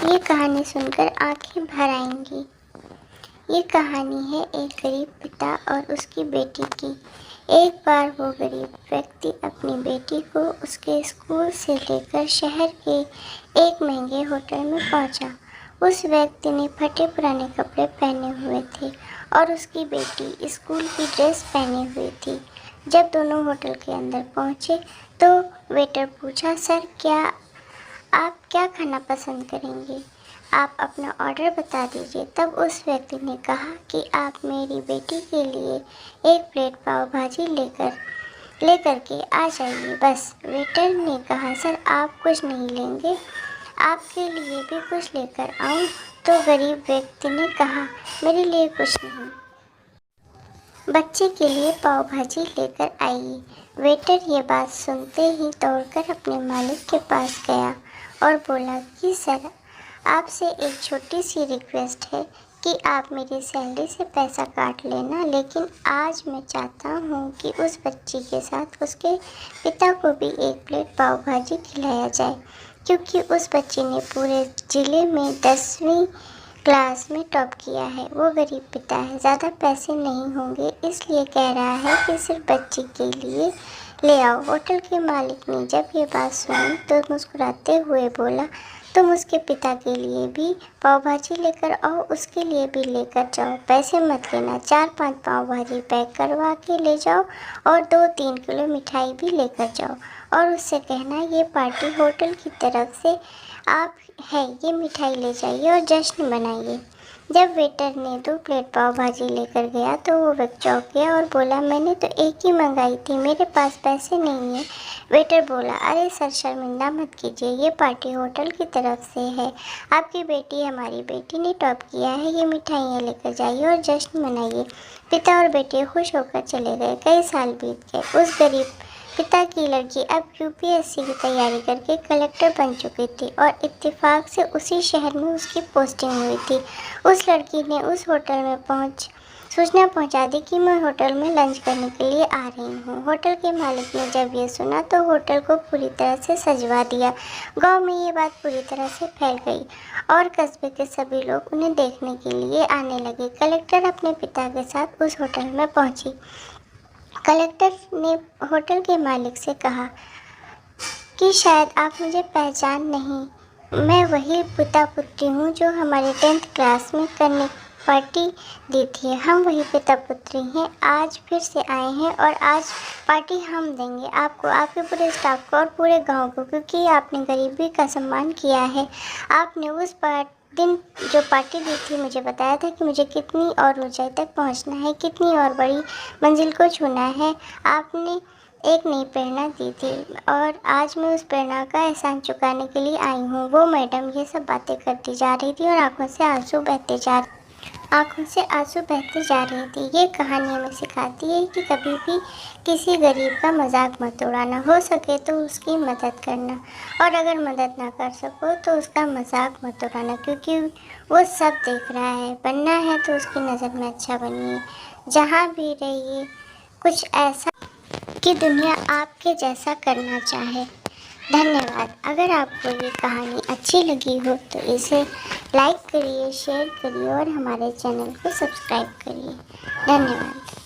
ये कहानी सुनकर आंखें भर आएंगी। ये कहानी है एक गरीब पिता और उसकी बेटी की। एक बार वो गरीब व्यक्ति अपनी बेटी को उसके स्कूल से लेकर शहर के एक महंगे होटल में पहुंचा। उस व्यक्ति ने फटे पुराने कपड़े पहने हुए थे और उसकी बेटी स्कूल की ड्रेस पहनी हुई थी। जब दोनों होटल के अंदर पहुंचे तो वेटर पूछा, सर आप क्या खाना पसंद करेंगे? आप अपना ऑर्डर बता दीजिए। तब उस व्यक्ति ने कहा कि आप मेरी बेटी के लिए एक प्लेट पाव भाजी लेकर के आ जाइए बस। वेटर ने कहा, सर आप कुछ नहीं लेंगे, आपके लिए भी कुछ लेकर आऊं? तो गरीब व्यक्ति ने कहा, मेरे लिए कुछ नहीं, बच्चे के लिए पाव भाजी लेकर आइए। वेटर ये बात सुनते ही दौड़कर अपने मालिक के पास गया और बोला कि सर आपसे एक छोटी सी रिक्वेस्ट है कि आप मेरी सैलरी से पैसा काट लेना, लेकिन आज मैं चाहता हूँ कि उस बच्ची के साथ उसके पिता को भी एक प्लेट पाव भाजी खिलाया जाए, क्योंकि उस बच्ची ने पूरे ज़िले में 10वीं क्लास में टॉप किया है। वो गरीब पिता है, ज़्यादा पैसे नहीं होंगे, इसलिए कह रहा है कि सिर्फ बच्ची के लिए ले आओ। होटल के मालिक ने जब ये बात सुनी तो मुस्कुराते हुए बोला, तुम उसके पिता के लिए भी पाव भाजी लेकर आओ, उसके लिए भी लेकर जाओ, पैसे मत लेना। 4-5 पाव भाजी पैक करवा के ले जाओ और 2-3 किलो मिठाई भी लेकर जाओ और उससे कहना ये पार्टी होटल की तरफ से आप है, ये मिठाई ले जाइए और जश्न मनाइए। जब वेटर ने 2 प्लेट पाव भाजी लेकर गया तो वो व्यक्ति चौंक गया और बोला, मैंने तो एक ही मंगाई थी, मेरे पास पैसे नहीं है। वेटर बोला, अरे सर शर्मिंदा मत कीजिए, ये पार्टी होटल की तरफ से है, आपकी बेटी हमारी बेटी ने टॉप किया है, ये मिठाइयाँ लेकर जाइए और जश्न मनाइए। पिता और बेटे खुश होकर चले गए। कई साल बीत गए। उस गरीब पिता की लड़की अब यूपीएससी की तैयारी करके कलेक्टर बन चुकी थी और इत्तेफाक से उसी शहर में उसकी पोस्टिंग हुई थी। उस लड़की ने उस होटल में सूचना पहुंचा दी कि मैं होटल में लंच करने के लिए आ रही हूं। होटल के मालिक ने जब ये सुना तो होटल को पूरी तरह से सजवा दिया। गांव में ये बात पूरी तरह से फैल गई और कस्बे के सभी लोग उन्हें देखने के लिए आने लगे। कलेक्टर अपने पिता के साथ उस होटल में पहुंची। कलेक्टर ने होटल के मालिक से कहा कि शायद आप मुझे पहचान नहीं, मैं वही पिता पुत्री हूँ जो हमारे 10th क्लास में करने पार्टी दी थी। हम वही पिता पुत्री हैं, आज फिर से आए हैं और आज पार्टी हम देंगे आपको, आपके पूरे स्टाफ को और पूरे गांव को, क्योंकि आपने गरीबी का सम्मान किया है। आपने उस दिन जो पार्टी दी थी मुझे बताया था कि मुझे कितनी और ऊंचाई तक पहुंचना है, कितनी और बड़ी मंजिल को छूना है। आपने एक नई प्रेरणा दी थी और आज मैं उस प्रेरणा का एहसान चुकाने के लिए आई हूँ। वो मैडम ये सब बातें करती जा रही थी और आंखों से आंसू बहते जा रही थी। ये कहानी हमें सिखाती है कि कभी भी किसी गरीब का मजाक मत उड़ाना, हो सके तो उसकी मदद करना, और अगर मदद ना कर सको तो उसका मजाक मत उड़ाना, क्योंकि वो सब देख रहा है। बनना है तो उसकी नज़र में अच्छा बनिए, जहाँ भी रहिए कुछ ऐसा कि दुनिया आपके जैसा करना चाहे। धन्यवाद। अगर आपको ये कहानी अच्छी लगी हो तो इसे लाइक करिए, शेयर करिए और हमारे चैनल को सब्सक्राइब करिए। धन्यवाद।